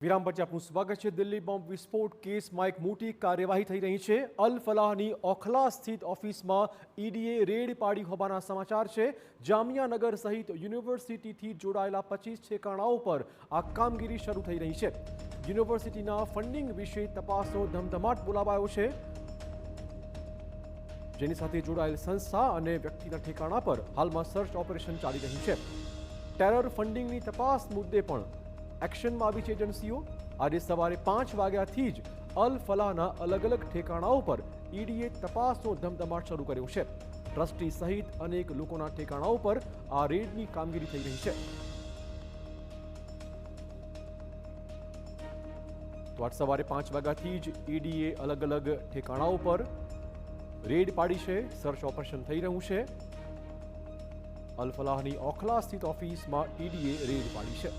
વિરામ પછી આપનું સ્વાગત છે। દિલ્હી બોમ્બ વિસ્ફોટ કેસમાં એક મોટી કાર્યવાહી થઈ રહી છે। અલ ફલાહની ઓખલા સ્થિત ઓફિસમાં ઈડીએ રેડ પાડી હોવાના સમાચાર છે। જામિયા નગર સહિત યુનિવર્સિટીથી જોડાયેલા 25 ઠેકાણાઓ પર આ કામગીરી શરૂ થઈ રહી છે। યુનિવર્સિટીના ફંડિંગ વિશે તપાસનો ધમધમાટ બોલાવાયો છે, જેની સાથે જોડાયેલ સંસ્થા અને વ્યક્તિના ઠેકાણા પર હાલમાં સર્ચ ઓપરેશન ચાલી રહ્યું છે। ટેરર ફંડિંગની તપાસ મુદ્દે પણ એક્શનમાં આવી છે એજન્સીઓ। આજે સવારે 5 વાગ્યાથી જ અલ ફલાહના અલગ અલગ ઠેકાણાઓ પર ઈડીએ તપાસનો ધમધમાટ શરૂ કર્યો છે। ટ્રસ્ટી સહિત અનેક લોકોના ઠેકાણાઓ પર આ રેડની કામગીરી થઈ રહી છે। તો આજ સવારે 5 વાગ્યાથી જ ઈડીએ અલગ અલગ ઠેકાણાઓ પર રેડ પાડી છે, સર્ચ ઓપરેશન થઈ રહ્યું છે। અલ ફલાહની ઓખલા સ્થિત ઓફિસમાં ઈડીએ રેડ પાડી છે।